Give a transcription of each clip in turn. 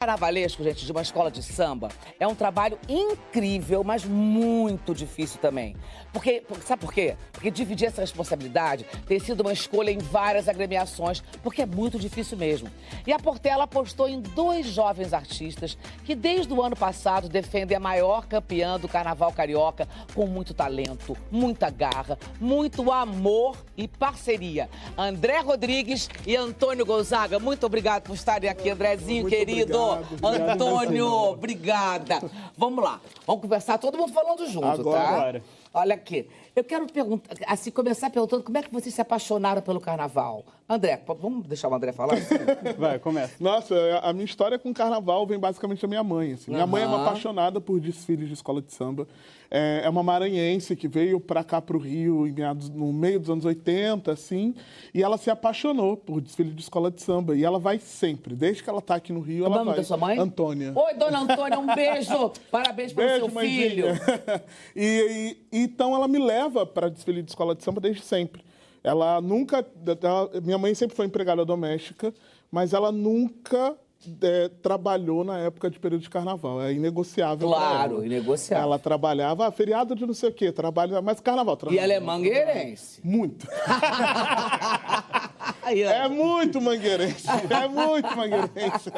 Carnavalesco, gente, de uma escola de samba, é um trabalho incrível, mas muito difícil também. Sabe por quê? Porque dividir essa responsabilidade tem sido uma escolha em várias agremiações, porque é muito difícil mesmo. E a Portela apostou em 2 jovens artistas que, desde o ano passado, defendem a maior campeã do Carnaval Carioca com muito talento, muita garra, muito amor e parceria. André Rodrigues e Antônio Gonzaga, muito obrigado por estarem aqui, Andrezinho, muito querido. Obrigado, Antônio, obrigada. Vamos lá, vamos conversar, todo mundo falando junto, tá? Agora. Olha aqui, eu quero perguntar, assim, começar perguntando como é que vocês se apaixonaram pelo carnaval. André, vamos deixar o André falar? Vai, começa. Nossa, a minha história com carnaval vem basicamente da minha mãe. Assim. Minha mãe é uma apaixonada por desfiles de escola de samba. É uma maranhense que veio pra cá, pro Rio, no meio dos anos 80, assim, e ela se apaixonou por desfile de escola de samba. E ela vai sempre, desde que ela tá aqui no Rio, ela vai. O nome da sua mãe? Antônia. Oi, dona Antônia, um beijo. Parabéns pelo seu filho. Então ela me leva para desfile de escola de samba desde sempre. Ela nunca... minha mãe sempre foi empregada doméstica, mas ela nunca trabalhou na época de período de carnaval. É inegociável. Claro, inegociável. Ela trabalhava, feriado de não sei o quê, mas carnaval. E ela é mangueirense? Muito. É muito mangueirense. É muito mangueirense.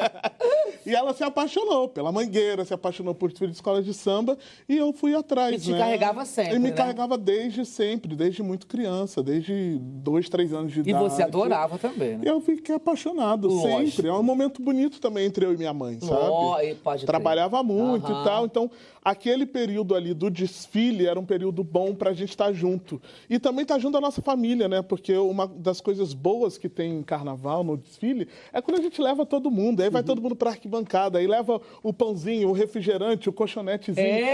E ela se apaixonou pela Mangueira, se apaixonou por desfile de escola de samba e eu fui atrás. E te carregava sempre, E me carregava desde sempre, desde muito criança, desde 2, 3 anos de idade. E você adorava também, né? Eu fiquei apaixonado, sempre. É um momento bonito também entre eu e minha mãe, sabe? Pode Trabalhava muito e tal, então aquele período ali do desfile era um período bom pra gente estar junto. E também estar junto da nossa família, né? Porque uma das coisas boas que tem em carnaval, no desfile, é quando a gente leva todo mundo. Aí vai todo mundo pra arquibancada, aí leva o pãozinho, o refrigerante, o colchonetezinho.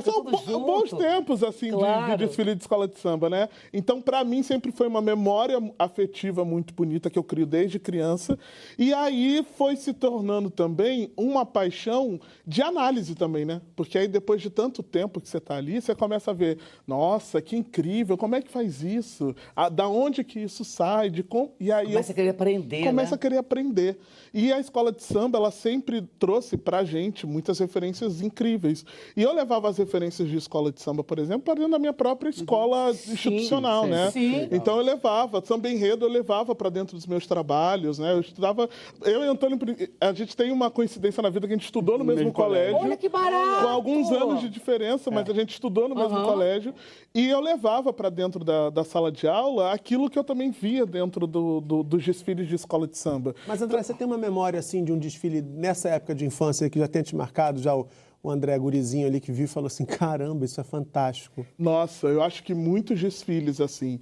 São bons tempos, assim, de desfile de escola de samba, né? Então, pra mim, sempre foi uma memória afetiva muito bonita que eu crio desde criança. E aí foi se tornando também uma paixão de análise também, né? Porque aí depois de tanto tempo que você está ali, você começa a ver, nossa, que incrível, como é que faz isso? Da onde que isso sai? E aí começa a querer aprender, Começa a querer aprender. E a escola de samba, ela sempre trouxe pra gente muitas referências incríveis. E eu levava as referências de escola de samba, por exemplo, para dentro da minha própria escola institucional, né? Sim. Então eu levava, samba enredo eu levava para dentro dos meus trabalhos, né? Eu estudava, eu e Antônio, a gente tem uma coincidência na vida que a gente estudou no mesmo colégio. Olha que barato! Com alguns anos de diferença, mas a gente estudou no mesmo colégio. E eu levava para dentro da sala de aula aquilo que eu também via dentro dos desfiles de escola de samba. Mas, André, você tem uma memória, assim, de um desfile nessa época de infância que já tenha te marcado, já o André Gurizinho ali que viu e falou assim, caramba, isso é fantástico. Nossa, eu acho que muitos desfiles, assim.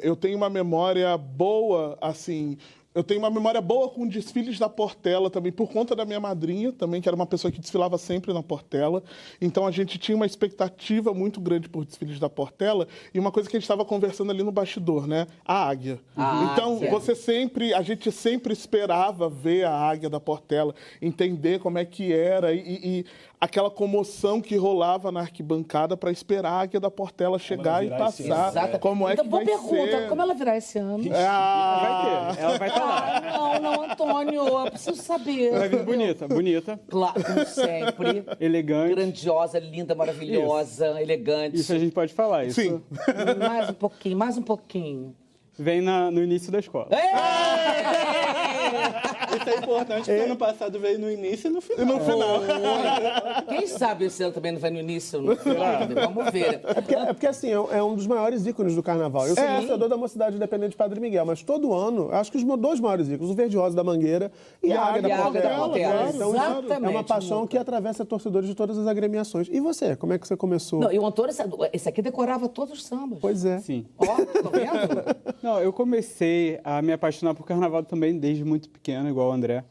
Eu tenho uma memória boa, assim... Eu tenho uma memória boa com desfiles da Portela também, por conta da minha madrinha também, que era uma pessoa que desfilava sempre na Portela. Então, a gente tinha uma expectativa muito grande por desfiles da Portela. E uma coisa que a gente estava conversando ali no bastidor, né? A águia. Então, a gente sempre esperava ver a águia da Portela, entender como é que era e aquela comoção que rolava na arquibancada para esperar a águia da Portela chegar e passar. Exato. Como é então, que vai ser? Como ela virá esse ano? Vai ter. Ela vai estar lá. Não, Antônio, eu preciso saber. Vai vir bonita. Claro, como sempre. Elegante. Grandiosa, linda, maravilhosa, elegante. Isso a gente pode falar, isso. Sim. Mais um pouquinho. Vem no início da escola. Isso é importante, porque ano passado veio no início e no final. E no final. Quem sabe esse ano também não vai no início ou no final? Vamos ver. É porque assim, é um dos maiores ícones do carnaval. Eu sou torcedor da Mocidade Independente de Padre Miguel, mas todo ano, acho que os 2 maiores ícones, o Verde Rosa da Mangueira e a Águia da Portela. Então, exatamente. É uma paixão que atravessa torcedores de todas as agremiações. E você, como é que você começou? Não, e o Antônio, esse aqui decorava todos os sambas. Pois é. Sim. Ó, tá vendo? Não, eu comecei a me apaixonar por carnaval também desde muito pequeno, igual o André.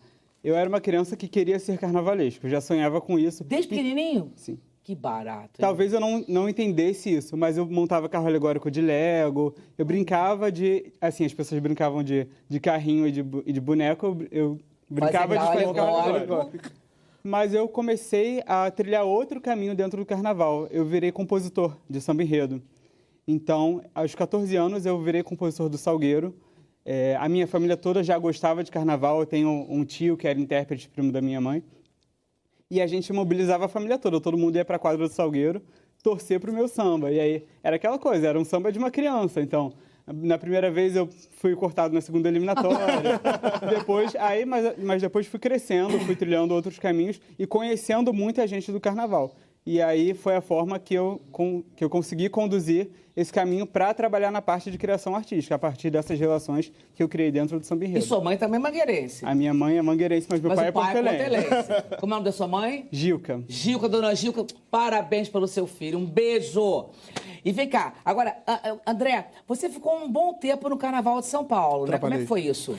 Eu era uma criança que queria ser carnavalesco, eu já sonhava com isso. Desde pequenininho? Sim. Que barato. Hein? Talvez eu não entendesse isso, mas eu montava carro alegórico de Lego, eu brincava de... Assim, as pessoas brincavam de carrinho e de boneco, eu brincava de fazer carro alegórico. Mas eu comecei a trilhar outro caminho dentro do carnaval. Eu virei compositor de samba enredo. Então, aos 14 anos, eu virei compositor do Salgueiro. A minha família toda já gostava de carnaval. Eu tenho um tio que era intérprete, primo da minha mãe. E a gente mobilizava a família toda. Todo mundo ia para a quadra do Salgueiro torcer pro meu samba. E aí era aquela coisa, era um samba de uma criança. Então, na primeira vez eu fui cortado na segunda eliminatória. Mas depois fui crescendo, fui trilhando outros caminhos e conhecendo muita gente do carnaval. E aí foi a forma que eu consegui conduzir esse caminho para trabalhar na parte de criação artística, a partir dessas relações que eu criei dentro do Samba Enredo. E sua mãe também é mangueirense? A minha mãe é mangueirense, mas meu pai é portelense. Como é o nome da sua mãe? Gilca. Gilca, dona Gilca, parabéns pelo seu filho. Um beijo. E vem cá, agora, André, você ficou um bom tempo no Carnaval de São Paulo, né? Como é que foi isso?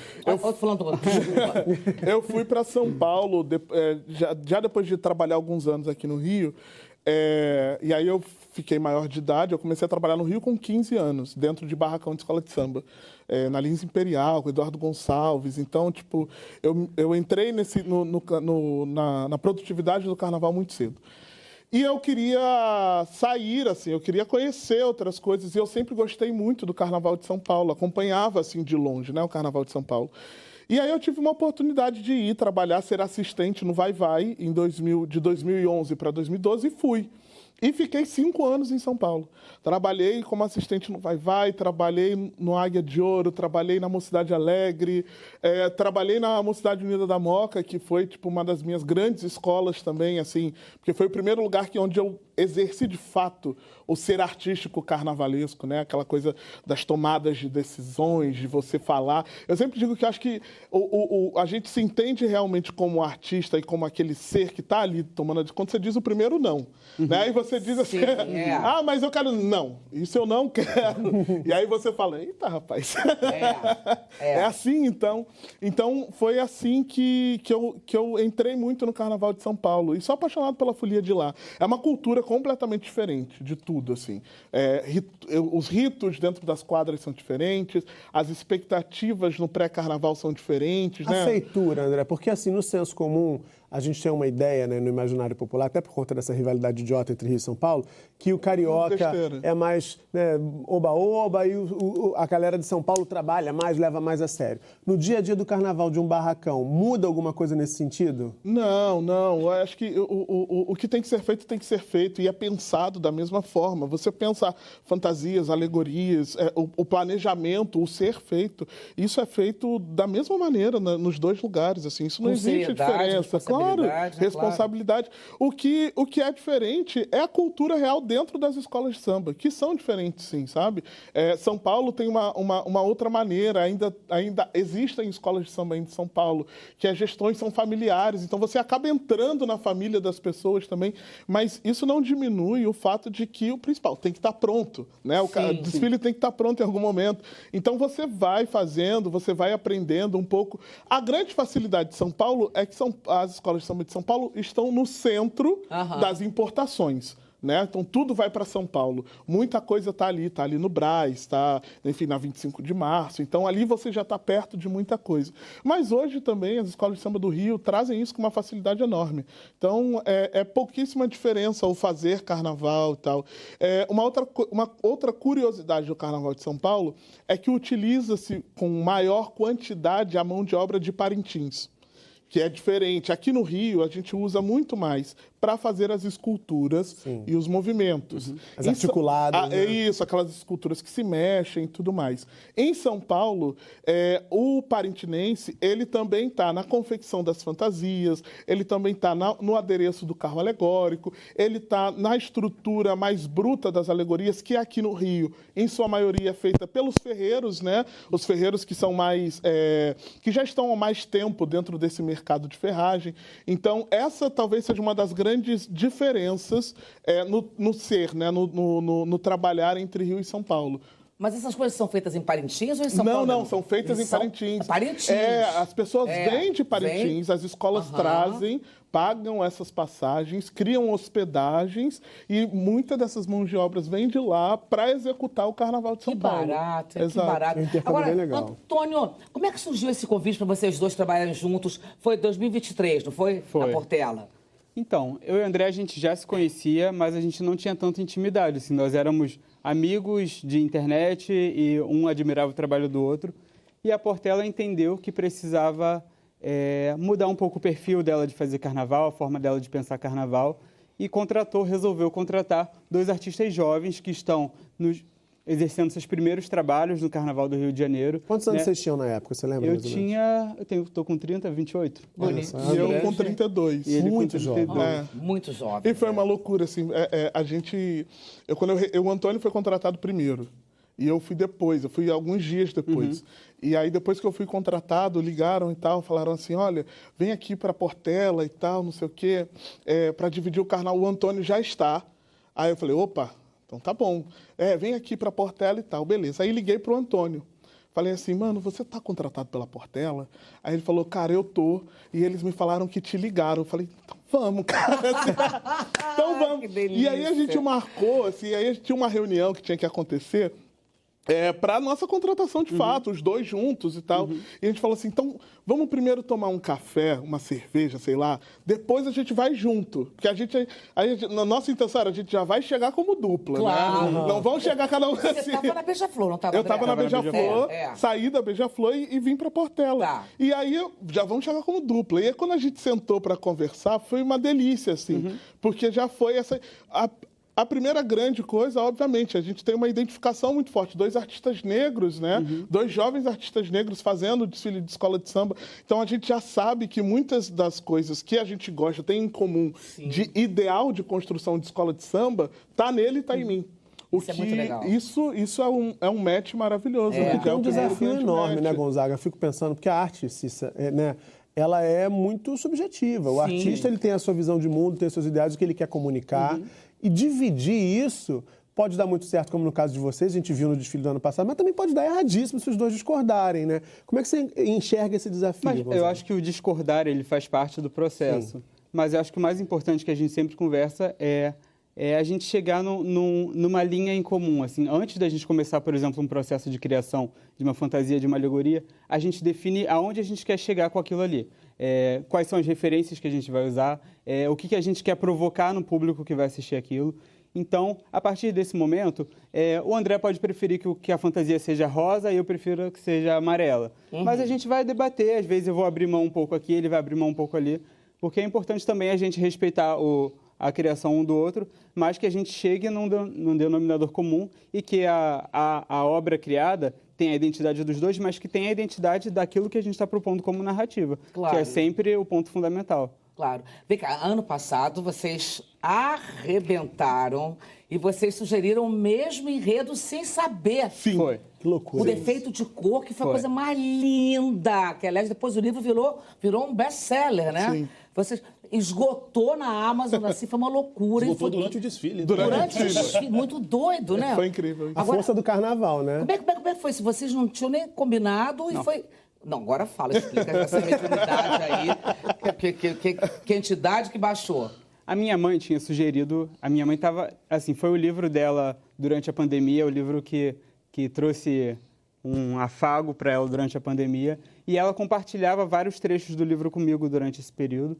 Eu fui para São Paulo já depois de trabalhar alguns anos aqui no Rio. E aí eu fiquei maior de idade, eu comecei a trabalhar no Rio com 15 anos, dentro de barracão de escola de samba, na Lins Imperial, com o Eduardo Gonçalves. Então, tipo, eu entrei na produtividade do carnaval muito cedo. E eu queria sair, assim, eu queria conhecer outras coisas, e eu sempre gostei muito do Carnaval de São Paulo, acompanhava, assim, de longe, né, o Carnaval de São Paulo. E aí eu tive uma oportunidade de ir trabalhar, ser assistente no Vai Vai, de 2011 para 2012, e fui. E fiquei 5 anos em São Paulo. Trabalhei como assistente no Vai Vai, trabalhei no Águia de Ouro, trabalhei na Mocidade Alegre, trabalhei na Mocidade Unida da Moca, que foi tipo uma das minhas grandes escolas também, assim, porque foi o primeiro lugar onde eu exerci de fato o ser artístico carnavalesco, né? Aquela coisa das tomadas de decisões, de você falar. Eu sempre digo que acho que a gente se entende realmente como artista e como aquele ser que está ali tomando... Quando você diz o primeiro não, né? E você diz assim, mas eu quero... Não, isso eu não quero. E aí você fala, eita, rapaz. É assim, então. Então, foi assim que eu entrei muito no Carnaval de São Paulo. E sou apaixonado pela folia de lá. É uma cultura completamente diferente de tudo, assim. Os ritos dentro das quadras são diferentes, as expectativas no pré-carnaval são diferentes, né? A feitura, André, porque assim, no senso comum, a gente tem uma ideia, né, no imaginário popular, até por conta dessa rivalidade idiota entre Rio e São Paulo, que o carioca é mais, né, oba-oba e a galera de São Paulo trabalha mais, leva mais a sério. No dia a dia do carnaval de um barracão, muda alguma coisa nesse sentido? Não. Eu acho que o que tem que ser feito e é pensado da mesma forma. Você pensa fantasias, alegorias, o planejamento, o ser feito, isso é feito da mesma maneira nos dois lugares, assim, isso não existe diferença. Claro, responsabilidade. Claro. O que é diferente é a cultura real dentro das escolas de samba, que são diferentes, sim, sabe? São Paulo tem uma outra maneira, ainda existem escolas de samba em São Paulo, que as gestões são familiares, então você acaba entrando na família das pessoas também, mas isso não diminui o fato de que o principal tem que estar pronto, né? O desfile tem que estar pronto em algum momento. Então você vai fazendo, você vai aprendendo um pouco. A grande facilidade de São Paulo é que as escolas de samba de São Paulo estão no centro das importações. Né? Então, tudo vai para São Paulo. Muita coisa está ali no Brás, está, enfim, na 25 de março. Então, ali você já está perto de muita coisa. Mas hoje também as escolas de samba do Rio trazem isso com uma facilidade enorme. Então, é pouquíssima diferença o fazer carnaval e tal. Uma outra curiosidade do Carnaval de São Paulo é que utiliza-se com maior quantidade a mão de obra de Parintins, que é diferente. Aqui no Rio, a gente usa muito mais para fazer as esculturas e os movimentos. As articuladas. É isso, aquelas esculturas que se mexem e tudo mais. Em São Paulo, o parintinense, ele também está na confecção das fantasias, ele também está no adereço do carro alegórico, ele está na estrutura mais bruta das alegorias, que aqui no Rio, em sua maioria, é feita pelos ferreiros, né? Os ferreiros que são mais... que já estão há mais tempo dentro desse mercado de ferragem. Então, essa talvez seja uma das grandes diferenças no ser, né? no trabalhar entre Rio e São Paulo. Mas essas coisas são feitas em Parintins ou em São Paulo? Não, são feitas em Parintins. Parintins. As pessoas vêm de Parintins, as escolas trazem, pagam essas passagens, criam hospedagens e muitas dessas mãos de obras vêm de lá para executar o Carnaval de São Paulo. Que barato. Agora, Antônio, como é que surgiu esse convite para vocês dois trabalharem juntos? Foi 2023, não foi? Foi. Na Portela. Então, eu e o André, a gente já se conhecia, mas a gente não tinha tanta intimidade. Assim, nós éramos amigos de internet e um admirava o trabalho do outro. e a Portela entendeu que precisava mudar um pouco o perfil dela de fazer carnaval, a forma dela de pensar carnaval, e resolveu contratar 2 artistas jovens que estão exercendo seus primeiros trabalhos no Carnaval do Rio de Janeiro. Quantos anos vocês tinham na época, você lembra? Tô com 30, 28. E eu com 32. E ele muito com jovem. Muito jovem. E foi uma loucura, assim, o Antônio foi contratado primeiro. E eu fui depois, eu fui alguns dias depois. E aí, depois que eu fui contratado, ligaram e tal, falaram assim, olha, vem aqui para Portela e tal, não sei o quê, para dividir o carnaval. O Antônio já está. Aí eu falei, opa, então tá bom. Vem aqui para Portela e tal, beleza. Aí liguei pro Antônio. Falei assim, mano, você tá contratado pela Portela? Aí ele falou, cara, eu tô. E eles me falaram que te ligaram. Eu falei, então vamos, cara. Então vamos. E aí a gente marcou, assim, aí a gente tinha uma reunião que tinha que acontecer para nossa contratação de fato, os 2 juntos e tal. E a gente falou assim, então vamos primeiro tomar um café, uma cerveja, sei lá, depois a gente vai junto. Porque a gente na nossa intenção era, a gente já vai chegar como dupla, claro, né? Não vamos chegar cada um assim. Você estava na Beija-Flor, não estava? Eu estava na Beija-Flor, saí da Beija-Flor e vim para Portela. Tá. E aí já vamos chegar como dupla. E aí quando a gente sentou para conversar, foi uma delícia, assim, porque já foi essa... A primeira grande coisa, obviamente, a gente tem uma identificação muito forte. 2 artistas negros, né? 2 jovens artistas negros fazendo desfile de escola de samba. Então, a gente já sabe que muitas das coisas que a gente gosta, tem em comum, de ideal de construção de escola de samba, tá nele e tá em mim. Isso é muito legal. Isso é um match maravilhoso. Né? É um desafio enorme, match. né, Gonzaga? Eu fico pensando, porque a arte, Cissa, né, ela é muito subjetiva. O artista ele tem a sua visão de mundo, tem os seus ideais, o que ele quer comunicar. E dividir isso pode dar muito certo, como no caso de vocês, a gente viu no desfile do ano passado, mas também pode dar erradíssimo se os 2 discordarem, né? Como é que você enxerga esse desafio, Mas Gonzaga? eu acho que o discordar, ele faz parte do processo. Mas eu acho que o mais importante que a gente sempre conversa é a gente chegar numa linha em comum. Assim, antes da gente começar, por exemplo, um processo de criação de uma fantasia, de uma alegoria, a gente define aonde a gente quer chegar com aquilo ali. Quais são as referências que a gente vai usar, o que a gente quer provocar no público que vai assistir aquilo. Então, a partir desse momento, o André pode preferir que a fantasia seja rosa e eu prefiro que seja amarela. Mas a gente vai debater, às vezes eu vou abrir mão um pouco aqui, ele vai abrir mão um pouco ali, porque é importante também a gente respeitar a criação um do outro, mas que a gente chegue num denominador comum e que a obra criada tem a identidade dos 2, mas que tem a identidade daquilo que a gente está propondo como narrativa, Claro. que é sempre o ponto fundamental. Claro. Vem cá, ano passado vocês arrebentaram e vocês sugeriram o mesmo enredo sem saber. Sim. Foi. Que loucura. O defeito de cor, que foi a Foi. coisa mais linda. Que, aliás, depois o livro virou um best-seller, né? Sim. Vocês esgotou na Amazon, assim, foi uma loucura. Esgotou E foi... durante o desfile. Durante o desfile. Muito doido, né? Foi incrível. A força do carnaval, né? Como é que foi? Se vocês não tinham nem combinado e foi... Não, agora fala, explica essa mediunidade aí. Que entidade que baixou? A minha mãe tinha sugerido, a minha mãe estava, assim, foi o livro dela durante a pandemia, o livro que trouxe um afago para ela durante a pandemia, e ela compartilhava vários trechos do livro comigo durante esse período.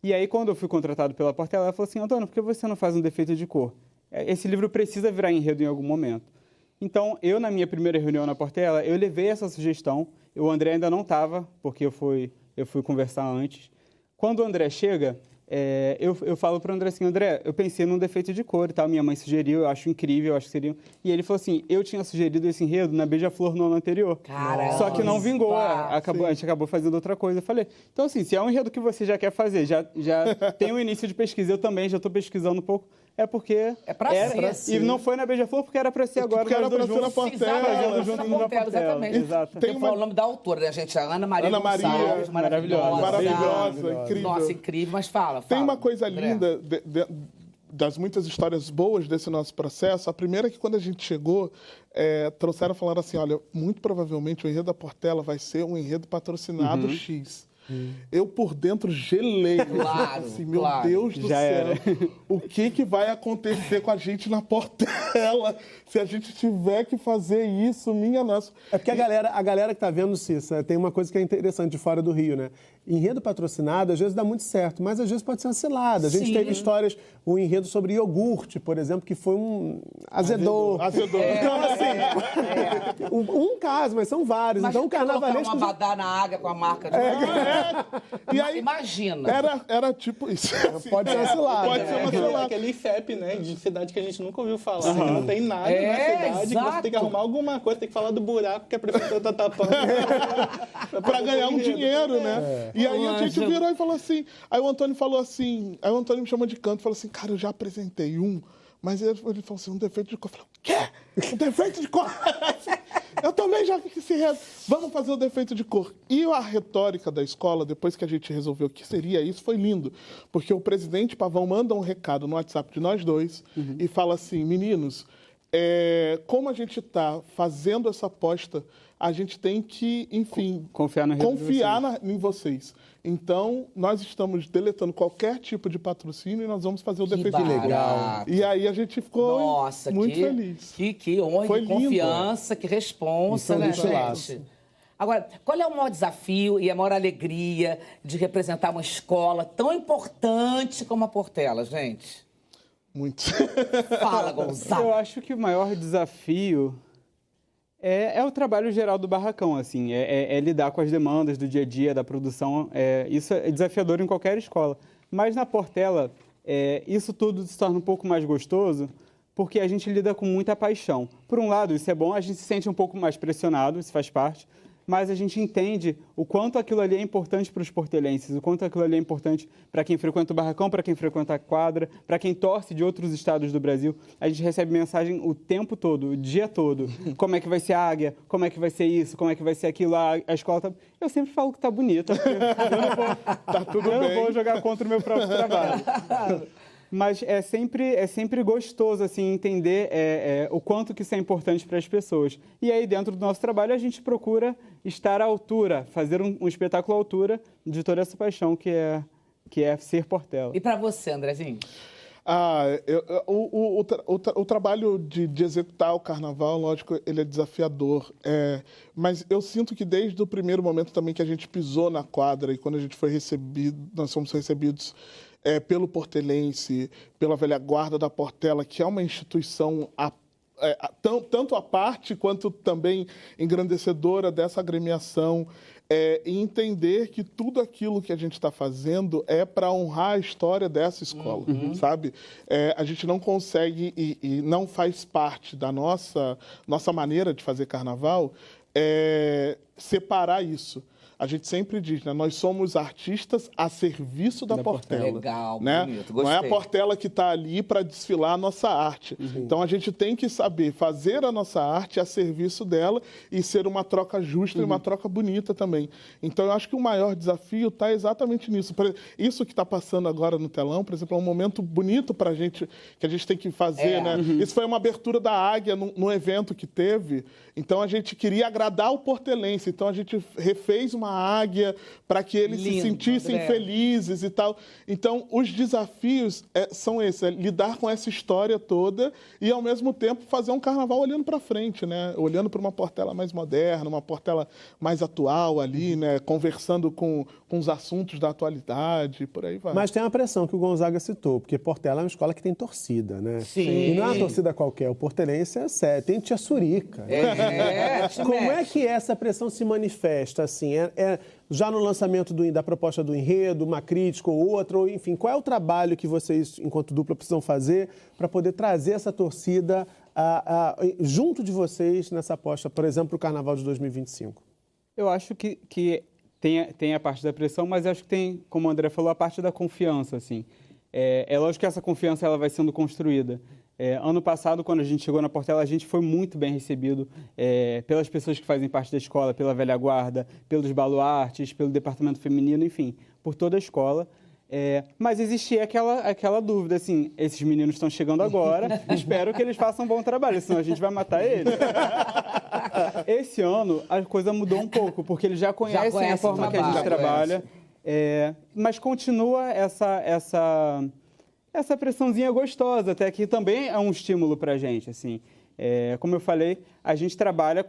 E aí, quando eu fui contratado pela Portela, ela falou assim, Antônio, por que você não faz um defeito de cor? Esse livro precisa virar enredo em algum momento. Então, eu, na minha primeira reunião na Portela, eu levei essa sugestão, o André ainda não estava, porque eu fui conversar antes. Quando o André chega, eu falo para o André assim, André, eu pensei num defeito de cor e tal, minha mãe sugeriu, eu acho incrível, eu acho que seria... E ele falou assim, eu tinha sugerido esse enredo na Beija-Flor no ano anterior. Caramba. Só que não vingou, a gente acabou fazendo outra coisa. Eu falei, então assim, se é um enredo que você já quer fazer, já tem um início de pesquisa, eu também já estou pesquisando um pouco, é porque... É pra ser. E não foi na Beija-Flor porque era para ser agora. Porque era pra ser na Portela. Exatamente. Exato. Tem o nome da autora, né, gente? A Ana Maria Gonçalves, maravilhosa. Maravilhosa, incrível. Nossa, incrível, mas fala. Tem uma coisa André. linda das muitas histórias boas desse nosso processo. A primeira é que quando a gente chegou, trouxeram falando assim, olha, muito provavelmente o enredo da Portela vai ser um enredo patrocinado X. Eu por dentro gelei. Claro, assim, meu claro. Deus do Já céu. era. O que vai acontecer com a gente na Portela se a gente tiver que fazer isso, minha nossa. É porque a galera que tá vendo, Cissa, tem uma coisa que é interessante de fora do Rio, né? enredo patrocinado às vezes dá muito certo, mas às vezes pode ser uma cilada. A gente teve histórias, um enredo sobre iogurte, por exemplo, que foi um azedor. Então, assim, um caso, mas são vários. Mas então, o carnavalesco... colocar uma abadá na água com a marca de... E aí, imagina. Era tipo isso. Pode ser uma cilada. Pode ser uma cilada. Aquele IFEP, né? De cidade que a gente nunca ouviu falar. Não tem nada na cidade, que você tem que arrumar alguma coisa, tem que falar do buraco que a prefeitura tá tapando. Pra ganhar um dinheiro, né? E aí a gente virou e falou assim... Aí o Antônio falou assim... Aí o Antônio me chamou de canto e falou assim, cara, eu já apresentei um, mas ele falou assim, um defeito de cor. Eu falei, o quê? Um defeito de cor? Eu também já fiz esse reto. Vamos fazer o defeito de cor. E a retórica da escola, depois que a gente resolveu que seria isso, foi lindo. Porque o presidente Pavão manda um recado no WhatsApp de nós dois e fala assim, meninos, como a gente está fazendo essa aposta, a gente tem que, enfim, confiar em vocês. Então, nós estamos deletando qualquer tipo de patrocínio e nós vamos fazer o defeito de legal. E aí a gente ficou muito feliz. Que honra, foi que confiança, que responsa, né, gente? Agora, qual é o maior desafio e a maior alegria de representar uma escola tão importante como a Portela, gente? Muito. Fala, Gonzaga. Eu acho que o maior desafio é o trabalho geral do barracão, assim, é lidar com as demandas do dia a dia, da produção. Isso é desafiador em qualquer escola. Mas na Portela, isso tudo se torna um pouco mais gostoso porque a gente lida com muita paixão. Por um lado, isso é bom, a gente se sente um pouco mais pressionado, isso faz parte, mas a gente entende o quanto aquilo ali é importante para os portelenses, o quanto aquilo ali é importante para quem frequenta o barracão, para quem frequenta a quadra, para quem torce de outros estados do Brasil. A gente recebe mensagem o tempo todo, o dia todo. Como é que vai ser a águia? Como é que vai ser isso? Como é que vai ser aquilo? A escola tá... Eu sempre falo que tá bonita. Eu não vou jogar contra o meu próprio trabalho. Mas é sempre gostoso assim, entender o quanto que isso é importante para as pessoas. E aí, dentro do nosso trabalho, a gente procura estar à altura, fazer um espetáculo à altura de toda essa paixão que é ser Portela. E para você, Andrezinho? O trabalho de executar o carnaval, lógico, ele é desafiador. Mas eu sinto que desde o primeiro momento também que a gente pisou na quadra e quando a gente foi recebido, nós fomos recebidos pelo portelense, pela velha guarda da Portela, que é uma instituição tanto à parte quanto também engrandecedora dessa agremiação, e entender que tudo aquilo que a gente está fazendo é para honrar a história dessa escola, sabe? A gente não consegue e não faz parte da nossa maneira de fazer carnaval separar isso. A gente sempre diz, né? Nós somos artistas a serviço da Portela. Legal, né? bonito, gostei. Não é a Portela que está ali para desfilar a nossa arte. Então, a gente tem que saber fazer a nossa arte a serviço dela e ser uma troca justa e uma troca bonita também. Então, eu acho que o maior desafio está exatamente nisso. Isso que está passando agora no telão, por exemplo, é um momento bonito para a gente, que a gente tem que fazer, né? Isso foi uma abertura da Águia num evento que teve. Então, a gente queria agradar o portelense. Então, a gente refez uma águia para que eles se sentissem felizes e tal. Então, os desafios são esses, lidar com essa história toda e, ao mesmo tempo, fazer um carnaval olhando para frente, né? Olhando para uma Portela mais moderna, uma Portela mais atual ali, né? Conversando com os assuntos da atualidade, por aí vai. Mas tem uma pressão que o Gonzaga citou, porque Portela é uma escola que tem torcida, né? Sim. E não é uma torcida qualquer, o portelense é sério, tem Tia Surica. Como é que essa pressão se manifesta, assim? Já no lançamento da proposta do enredo, uma crítica ou outra, ou enfim, qual é o trabalho que vocês, enquanto dupla, precisam fazer para poder trazer essa torcida junto de vocês nessa aposta, por exemplo, para o Carnaval de 2025? Eu acho que tem a parte da pressão, mas acho que tem, como o André falou, a parte da confiança, assim. É lógico que essa confiança ela vai sendo construída. Ano passado, quando a gente chegou na Portela, a gente foi muito bem recebido pelas pessoas que fazem parte da escola, pela velha guarda, pelos baluartes, pelo departamento feminino, enfim, por toda a escola. Mas existia aquela dúvida, assim, esses meninos estão chegando agora, espero que eles façam um bom trabalho, senão a gente vai matar eles. Esse ano, a coisa mudou um pouco, porque eles já conhecem a forma que a gente trabalha, mas continua essa pressãozinha gostosa, até que também é um estímulo para a gente, assim. Como eu falei, a gente trabalha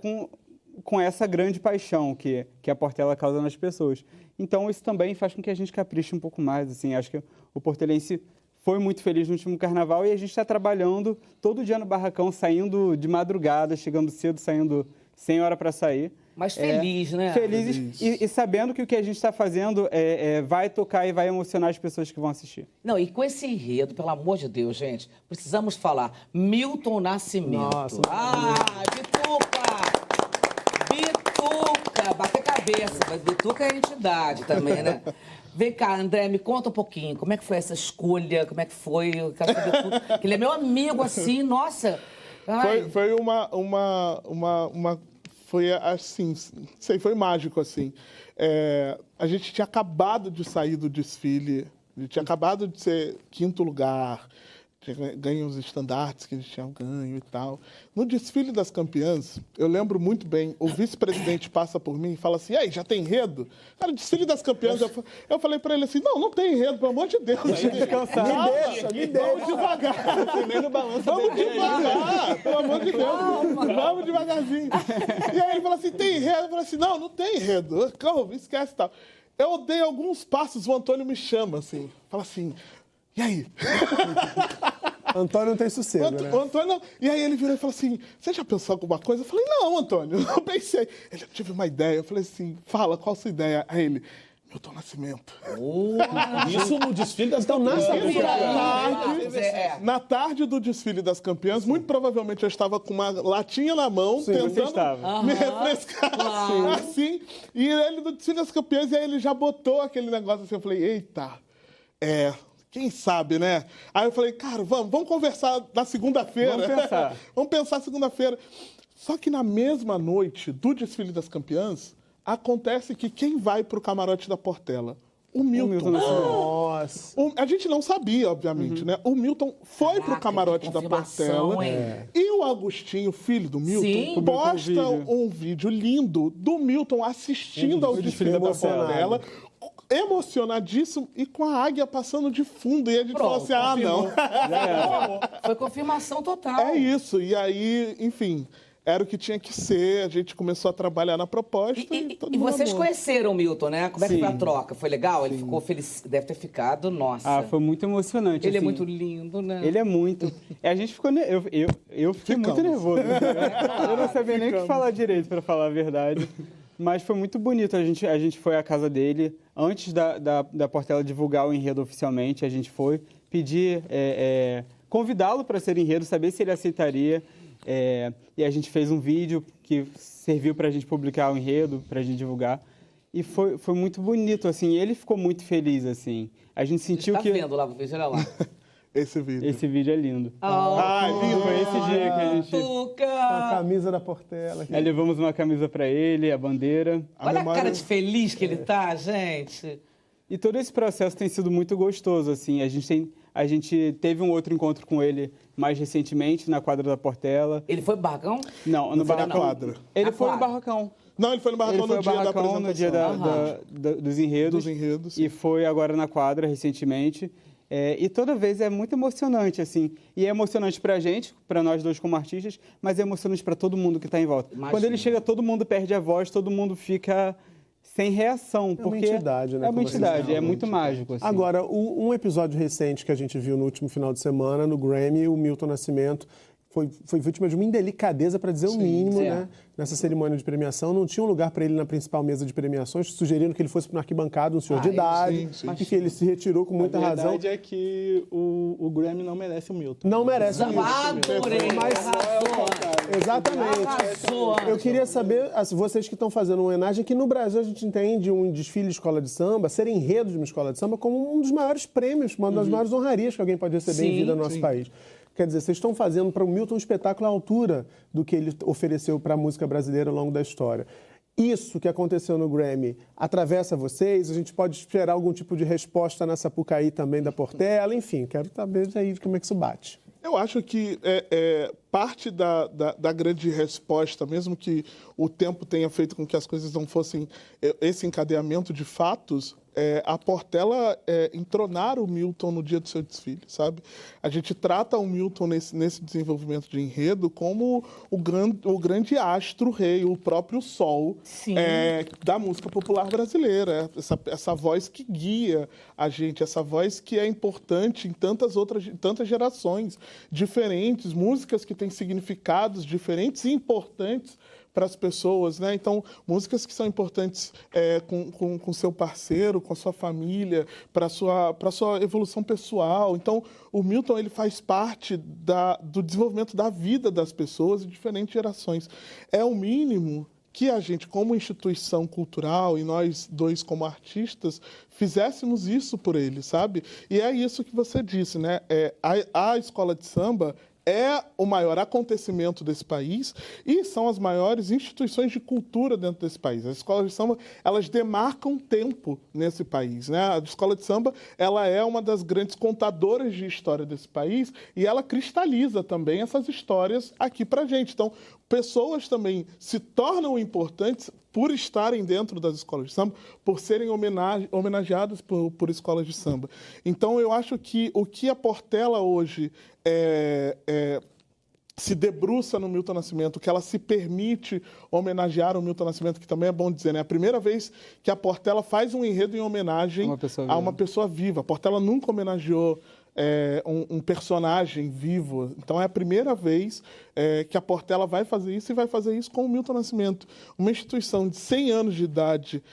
com essa grande paixão que a Portela causa nas pessoas. Então, isso também faz com que a gente capriche um pouco mais, assim. Acho que o portelense foi muito feliz no último carnaval e a gente está trabalhando todo dia no barracão, saindo de madrugada, chegando cedo, saindo sem hora para sair. Mas feliz, né? Felizes e sabendo que o que a gente está fazendo vai tocar e vai emocionar as pessoas que vão assistir. Não, e com esse enredo, pelo amor de Deus, gente, precisamos falar. Milton Nascimento. Nossa. Bituca! Bituca! Bater cabeça, mas Bituca é entidade também, né? Vem cá, André, me conta um pouquinho. Como é que foi essa escolha? Como é que foi? Eu quero saber tudo. Ele é meu amigo, assim, nossa. Foi foi assim, sei, foi mágico, assim. A gente tinha acabado de sair do desfile, a gente tinha acabado de ser 5º lugar, tinha ganho os estandartes que a gente tinha ganho e tal. No desfile das campeãs, eu lembro muito bem, o vice-presidente passa por mim e fala assim, e aí, já tem enredo? Cara, desfile das campeãs, eu falei pra ele assim, não tem enredo, pelo amor de Deus. Me deixa. Vamos devagar. Primeiro balanço. Vamos devagar, pelo amor de Deus. Vamos devagarzinho. E aí ele falou assim, tem enredo? Eu falei assim, não tem enredo. Calma, esquece e tal. Eu dei alguns passos, o Antônio me chama, assim, fala assim, e aí? Antônio não tem sossego, né? O Antônio, e aí ele virou e falou assim, você já pensou em alguma coisa? Eu falei, não, Antônio, eu pensei. Ele, eu tive uma ideia. Eu falei assim, fala, qual a sua ideia? Aí ele, Milton Nascimento. Isso no desfile das campeãs. Na tarde do desfile das campeãs, muito provavelmente eu estava com uma latinha na mão, tentando me refrescar, assim. E ele do desfile das campeãs, e aí ele já botou aquele negócio assim, eu falei, eita, quem sabe, né? Aí eu falei, cara, vamos conversar na segunda-feira. Vamos pensar segunda-feira. Só que na mesma noite do desfile das campeãs, acontece que quem vai para o camarote da Portela? O Milton. Nossa. A gente não sabia, obviamente, né? O Milton foi para o camarote da Portela. E o Agostinho, filho do Milton, posta um vídeo lindo do Milton assistindo ao desfile da Portela. Emocionadíssimo e com a águia passando de fundo. E a gente falou assim, não. Foi confirmação total. É isso. E aí, enfim, era o que tinha que ser. A gente começou a trabalhar na proposta. E vocês conheceram o Milton, né? Como é que foi a troca? Foi legal? Ele ficou feliz? Deve ter ficado, nossa. Foi muito emocionante. Ele assim. É muito lindo, né? Ele é muito. A gente ficou... Eu fiquei muito nervoso. Eu não sabia nem o que falar direito, para falar a verdade. Mas foi muito bonito. A gente foi à casa dele. Antes da Portela divulgar o enredo oficialmente, a gente foi pedir, convidá-lo para ser enredo, saber se ele aceitaria. E a gente fez um vídeo que serviu para a gente publicar o enredo, para a gente divulgar. E foi muito bonito, assim. Ele ficou muito feliz, assim. A gente sentiu que... Tá vendo lá, olha lá. Esse vídeo. Esse vídeo é lindo. Lindo. Foi esse dia que a gente... Com a camisa da Portela. Aí levamos uma camisa para ele, a bandeira. Olha a cara de feliz que ele tá, gente. E todo esse processo tem sido muito gostoso, assim. A gente teve um outro encontro com ele mais recentemente, na quadra da Portela. Ele foi no barracão? Não, no barracão. Quadra. Ele foi no barracão. Não, ele foi no barracão no dia da apresentação. No dia dos enredos. Dos enredos. E foi agora na quadra, recentemente. E toda vez é muito emocionante, assim. E é emocionante pra gente, pra nós dois como artistas, mas é emocionante pra todo mundo que tá em volta. Imagina. Quando ele chega, todo mundo perde a voz, todo mundo fica sem reação. Porque uma entidade, né? É uma entidade, é muito mágico, assim. Agora, um episódio recente que a gente viu no último final de semana, no Grammy, o Milton Nascimento foi vítima de uma indelicadeza, para dizer o mínimo, né? Nessa cerimônia de premiação. Não tinha um lugar para ele na principal mesa de premiações, sugeriram que ele fosse para uma arquibancada, um senhor de idade, e que ele se retirou com muita razão. A verdade é que o Grammy não merece o Milton. Não merece o Milton. Exatamente. Eu queria saber, vocês que estão fazendo uma homenagem, que no Brasil a gente entende um desfile de escola de samba, ser enredo de uma escola de samba, como um dos maiores prêmios, uma das maiores honrarias que alguém pode receber em vida no nosso país. Quer dizer, vocês estão fazendo para o Milton um espetáculo à altura do que ele ofereceu para a música brasileira ao longo da história. Isso que aconteceu no Grammy atravessa vocês? A gente pode esperar algum tipo de resposta na Sapucaí também da Portela? Enfim, quero saber aí como é que isso bate. Eu acho que parte da grande resposta, mesmo que o tempo tenha feito com que as coisas não fossem esse encadeamento de fatos, a Portela entronar o Milton no dia do seu desfile, sabe? A gente trata o Milton nesse desenvolvimento de enredo como o grande astro rei, o próprio sol da música popular brasileira. Essa voz que guia a gente, essa voz que é importante em tantas gerações diferentes, músicas que têm significados diferentes e importantes para as pessoas, né? Então, músicas que são importantes com seu parceiro, com a sua família, para a sua evolução pessoal. Então, o Milton ele faz parte do desenvolvimento da vida das pessoas em diferentes gerações. É o mínimo que a gente, como instituição cultural, e nós dois como artistas, fizéssemos isso por ele, sabe? E é isso que você disse, né? A escola de samba é o maior acontecimento desse país e são as maiores instituições de cultura dentro desse país. As escolas de samba, elas demarcam tempo nesse país, né? A escola de samba, ela é uma das grandes contadoras de história desse país e ela cristaliza também essas histórias aqui pra gente. Então, pessoas também se tornam importantes por estarem dentro das escolas de samba, por serem homenageadas por escolas de samba. Então, eu acho que o que a Portela hoje se debruça no Milton Nascimento, que ela se permite homenagear o Milton Nascimento, que também é bom dizer, né? É a primeira vez que a Portela faz um enredo em homenagem a uma pessoa viva. A Portela nunca homenageou um personagem vivo. Então, é a primeira vez que a Portela vai fazer isso e vai fazer isso com o Milton Nascimento. Uma instituição de 100 anos de idade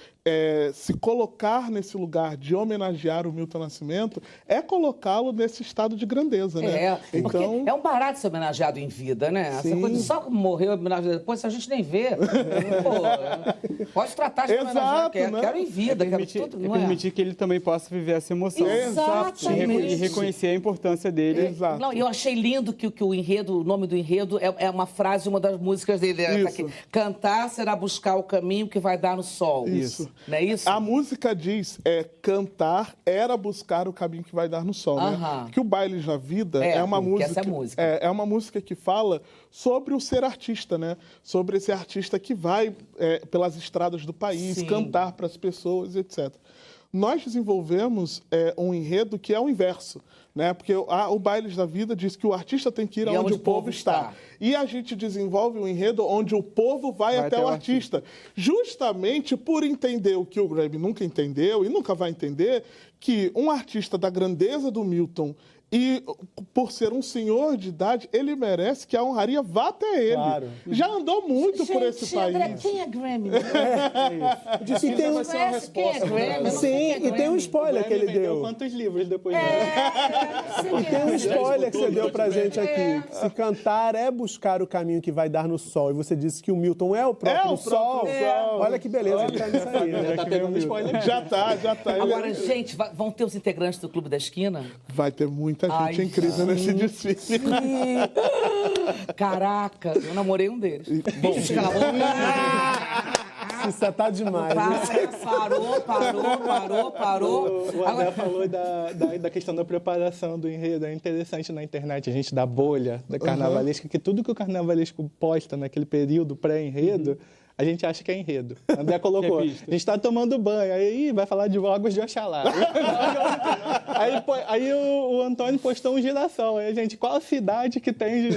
se colocar nesse lugar de homenagear o Milton Nascimento é colocá-lo nesse estado de grandeza, né? Porque é um barato ser homenageado em vida, né? Essa coisa de só morrer homenageado depois, a gente nem vê. Pô, pode tratar de homenagear, quero em vida, quero tudo, não é? Permitir que ele também possa viver essa emoção. Exatamente. E reconhecer a importância dele. Exato. Não, eu achei lindo que o enredo, o nome do enredo é uma frase de uma das músicas dele. Tá aqui. Cantar será buscar o caminho que vai dar no sol. Isso. Não é isso? A música diz, cantar era buscar o caminho que vai dar no sol, né? Que o Baile da Vida é uma música... Essa é a música. É uma música que fala sobre o ser artista, né? Sobre esse artista que vai pelas estradas do país, cantar para as pessoas, etc. Nós desenvolvemos um enredo que é o inverso, né? Porque o Bailes da Vida diz que o artista tem que ir onde o povo está. E a gente desenvolve um enredo onde o povo vai até o artista. Justamente por entender o que o Grammy nunca entendeu e nunca vai entender, que um artista da grandeza do Milton e por ser um senhor de idade, ele merece que a honraria vá até ele. Claro. Já andou muito por esse país. André, quem é Grammy? E tem uma resposta. Sim, e tem um spoiler que ele deu. Quantos livros depois? E tem um spoiler que você deu pra gente aqui. Se cantar é buscar o caminho que vai dar no sol. E você disse que o Milton é o próprio sol. Olha que beleza que tá nisso aí. Já tá pegando spoiler. Já tá. Agora, gente, vão ter os integrantes do Clube da Esquina? Vai ter muita gente incrível nesse desfile. Caraca, eu namorei um deles. Bom, isso tá demais. Parou. O André falou da questão da preparação do enredo. É interessante na internet, a gente da bolha da carnavalesca, que tudo que o carnavalesco posta naquele período pré-enredo, a gente acha que é enredo. O André colocou, a gente está tomando banho, aí vai falar de águas de Oxalá. aí o Antônio postou um girassol. Aí, gente, qual a cidade que tem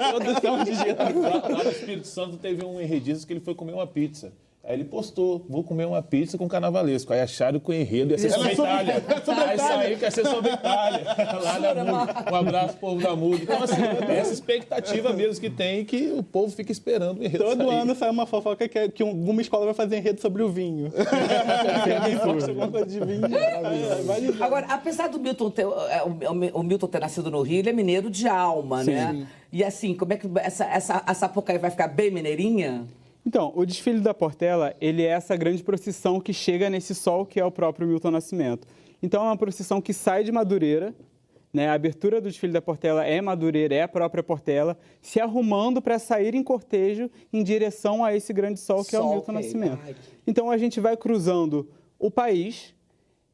produção de girassol? Lá no Espírito Santo teve um enredista que ele foi comer uma pizza. Aí ele postou, vou comer uma pizza com carnavalesco. Aí acharam que o enredo ia ser sobre Itália. Aí saiu que ia ser sobre Itália. Lá na música. Um abraço, povo da música. Então, assim, é essa expectativa mesmo que tem, que o povo fica esperando o enredo Todo sair. ano sai uma fofoca que alguma escola vai fazer enredo sobre o vinho. Alguém posta alguma coisa de vinho. Agora, apesar do Milton ter nascido no Rio, ele é mineiro de alma, né? E assim, como é que essa Sapucaí vai ficar bem mineirinha? Então, o desfile da Portela, ele é essa grande procissão que chega nesse sol que é o próprio Milton Nascimento. Então, é uma procissão que sai de Madureira, né? A abertura do desfile da Portela é Madureira, é a própria Portela, se arrumando para sair em cortejo em direção a esse grande sol que é o Milton Nascimento. Então, a gente vai cruzando o país.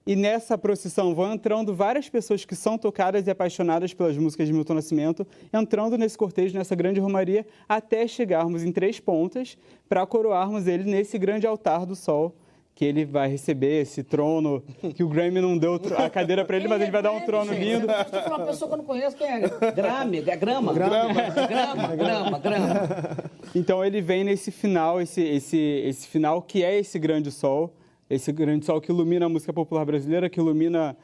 E nessa procissão vão entrando várias pessoas que são tocadas e apaixonadas pelas músicas de Milton Nascimento, entrando nesse cortejo, nessa grande romaria, até chegarmos em Três Pontas para coroarmos ele nesse grande altar do sol, que ele vai receber esse trono, que o Grammy não deu a cadeira para ele, mas ele vai dar um trono lindo. Eu estou falando uma pessoa que eu não conheço, quem é? Grama. Então ele vem nesse final, esse final que é esse grande sol que ilumina a música popular brasileira, que ilumina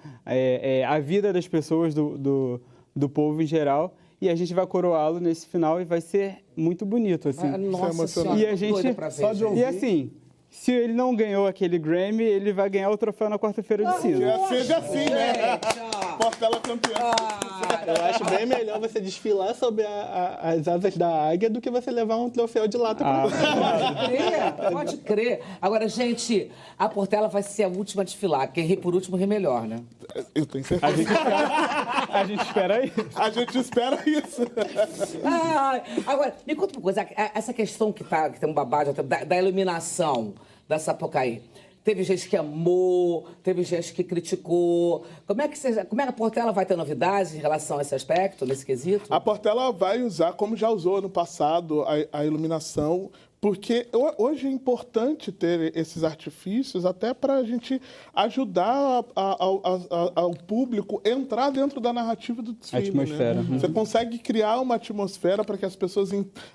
a vida das pessoas, do povo em geral. E a gente vai coroá-lo nesse final e vai ser muito bonito, assim. Nossa Senhora, e a gente só de ouvir. E assim, se ele não ganhou aquele Grammy, ele vai ganhar o troféu na quarta-feira de cinza. Seja assim, né? Portela campeã. Eu acho bem melhor você desfilar sob as asas da águia do que você levar um troféu de lata pra você. Pode crer. Agora, gente, a Portela vai ser a última a desfilar. Quem ri por último, ri melhor, né? Eu tenho certeza. A gente espera isso. A gente espera isso. Agora, me conta uma coisa. Essa questão que tem um babado da iluminação da Sapucaí. Teve gente que amou, teve gente que criticou. Como é que a Portela vai ter novidades em relação a esse aspecto, nesse quesito? A Portela vai usar, como já usou no passado, a iluminação, porque hoje é importante ter esses artifícios até para a gente ajudar ao público entrar dentro da narrativa do desfile. Atmosfera. Né? Você consegue criar uma atmosfera para que as pessoas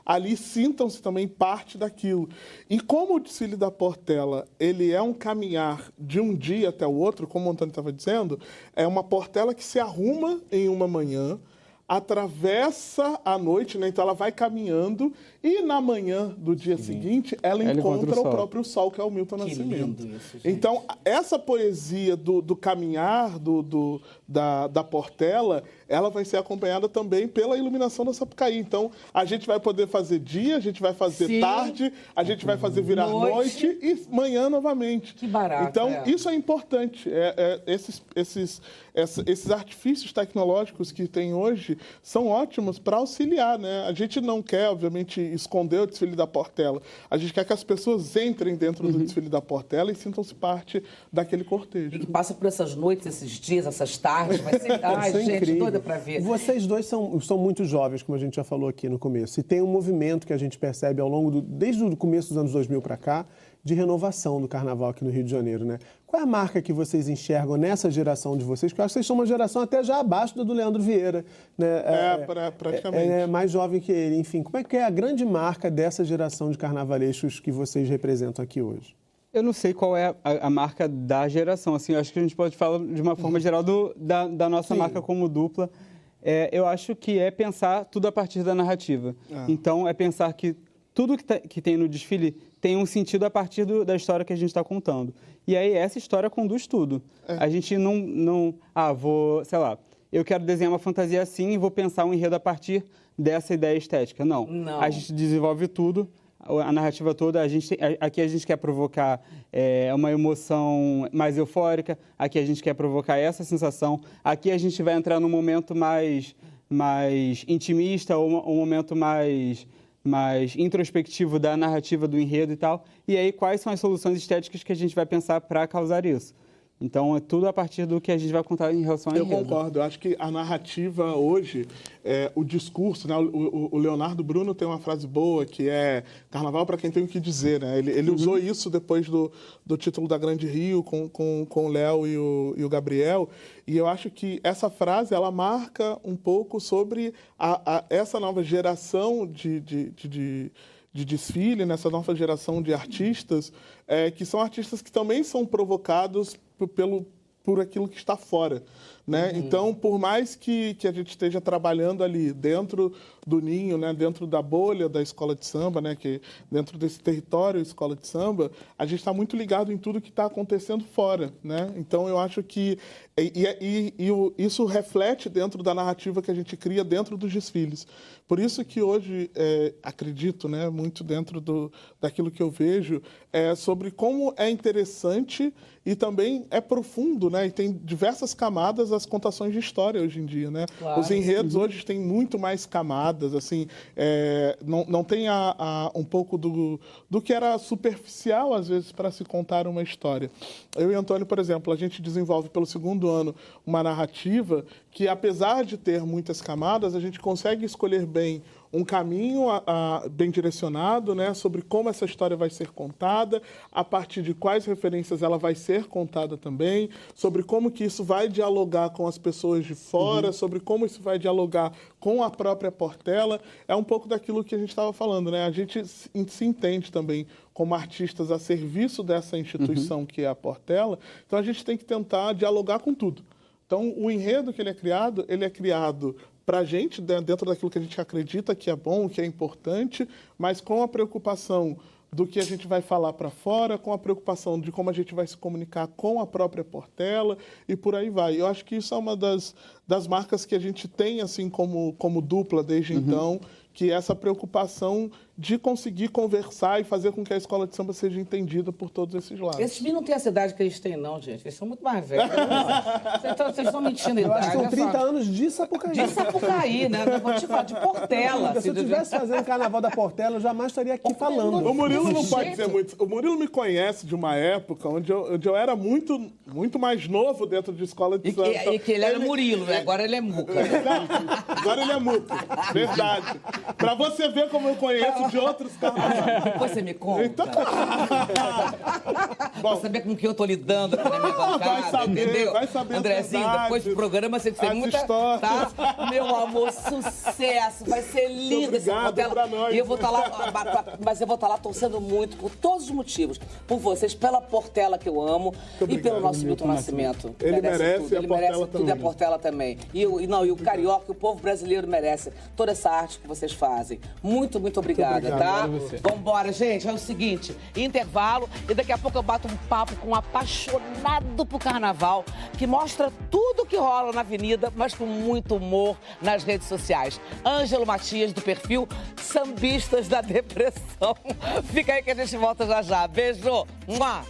ali sintam-se também parte daquilo. E como o desfile da Portela ele é um caminhar de um dia até o outro, como o Antônio estava dizendo, é uma Portela que se arruma em uma manhã, atravessa a noite, né? Então ela vai caminhando e na manhã do dia seguinte ela encontra o próprio sol, que é o Milton Nascimento. Lindo isso, gente. Então essa poesia do caminhar da Portela, ela vai ser acompanhada também pela iluminação da Sapucaí. Então a gente vai poder fazer dia, a gente vai fazer tarde, a gente vai fazer virar noite e manhã novamente. Que barato. Então isso é importante. Esses artifícios tecnológicos que tem hoje são ótimos para auxiliar, né? A gente não quer, obviamente, esconder o desfile da Portela. A gente quer que as pessoas entrem dentro do desfile da Portela e sintam-se parte daquele cortejo. E que passa por essas noites, esses dias, essas tardes. Vai ser... Ai, gente, incrível. doida para ver. Vocês dois são muito jovens, como a gente já falou aqui no começo. E tem um movimento que a gente percebe ao longo desde o começo dos anos 2000 para cá, de renovação do carnaval aqui no Rio de Janeiro, né? Qual é a marca que vocês enxergam nessa geração de vocês? Que eu acho que vocês são uma geração até já abaixo da do Leandro Vieira, né? Praticamente. É mais jovem que ele. Enfim, como é que é a grande marca dessa geração de carnavalescos que vocês representam aqui hoje? Eu não sei qual é a marca da geração, assim, eu acho que a gente pode falar de uma forma geral da nossa marca como dupla. Eu acho que é pensar tudo a partir da narrativa. Então, é pensar que tudo que tem no desfile tem um sentido a partir da história que a gente está contando. E aí, essa história conduz tudo. A gente sei lá, eu quero desenhar uma fantasia assim e vou pensar um enredo a partir dessa ideia estética. Não. A gente desenvolve tudo, a narrativa toda. Aqui a gente quer provocar uma emoção mais eufórica, aqui a gente quer provocar essa sensação, aqui a gente vai entrar num momento mais intimista ou um momento mais introspectivo da narrativa do enredo e tal. E aí, quais são as soluções estéticas que a gente vai pensar para causar isso? Então, é tudo a partir do que a gente vai contar em relação ao enredo. Eu concordo. Eu acho que a narrativa hoje, o discurso, né? O Leonardo Bruno tem uma frase boa que é carnaval para quem tem o que dizer, né? Ele usou isso depois do título da Grande Rio com o Léo e o Gabriel. E eu acho que essa frase, ela marca um pouco sobre essa nova geração de desfile, nessa nova geração de artistas, que são artistas que também são provocados por aquilo que está fora, né? Então, por mais que a gente esteja trabalhando ali dentro do ninho, né, dentro da bolha da escola de samba, né, que dentro desse território escola de samba, a gente está muito ligado em tudo que está acontecendo fora, né? Então, eu acho que isso reflete dentro da narrativa que a gente cria dentro dos desfiles. Por isso que hoje, acredito, né, muito dentro daquilo que eu vejo, sobre como é interessante e também é profundo, né? E tem diversas camadas as contações de história hoje em dia, né? Claro. Os enredos hoje têm muito mais camadas, assim, não tem um pouco do que era superficial, às vezes, para se contar uma história. Eu e Antônio, por exemplo, a gente desenvolve pelo segundo ano uma narrativa que, apesar de ter muitas camadas, a gente consegue escolher bem um caminho bem direcionado, né, sobre como essa história vai ser contada, a partir de quais referências ela vai ser contada também, sobre como que isso vai dialogar com as pessoas de fora, sobre como isso vai dialogar com a própria Portela. É um pouco daquilo que a gente estava falando, né? A gente se entende também como artistas a serviço dessa instituição que é a Portela, então a gente tem que tentar dialogar com tudo. Então, o enredo que ele é criado para a gente, dentro daquilo que a gente acredita que é bom, que é importante, mas com a preocupação do que a gente vai falar para fora, com a preocupação de como a gente vai se comunicar com a própria Portela e por aí vai. Eu acho que isso é uma das marcas que a gente tem assim como dupla desde então, que é essa preocupação de conseguir conversar e fazer com que a escola de samba seja entendida por todos esses lados. Esses meninos não têm essa idade que eles têm, não, gente. Eles são muito mais velhos. Vocês estão mentindo. Eu acho que são 30 anos de Sapucaí. De Sapucaí, né? Eu vou te falar, de Portela. Se eu estivesse fazendo carnaval da Portela, eu jamais estaria aqui falando. O Murilo não pode dizer muito. O Murilo me conhece de uma época onde eu era muito, muito mais novo dentro de escola de samba. E que ele era Murilo, né? Agora ele é Muca. Agora ele é Muca. Verdade. Pra você ver como eu conheço de outros carnavais. Depois você me conta. Então... Pra saber com quem eu tô lidando aqui na minha bancada, entendeu? Vai saber. Andrezinho, depois do programa você tem muita... histórias. Tá? Meu amor, sucesso. Vai ser lindo esse Portela. Pra nós. E eu vou estar lá, mas eu vou estar lá torcendo muito, por todos os motivos. Por vocês, pela Portela que eu amo e pelo nosso Milton Nascimento. Ele merece tudo. Ele merece tudo e a Portela também. E o carioca, o povo brasileiro merece toda essa arte que vocês fazem. Muito, muito obrigada, tá? Vambora, gente. É o seguinte, intervalo e daqui a pouco eu bato um papo com um apaixonado por carnaval que mostra tudo que rola na avenida, mas com muito humor nas redes sociais. Ângelo Matias, do perfil Sambistas da Depressão. Fica aí que a gente volta já já. Beijo! Mua!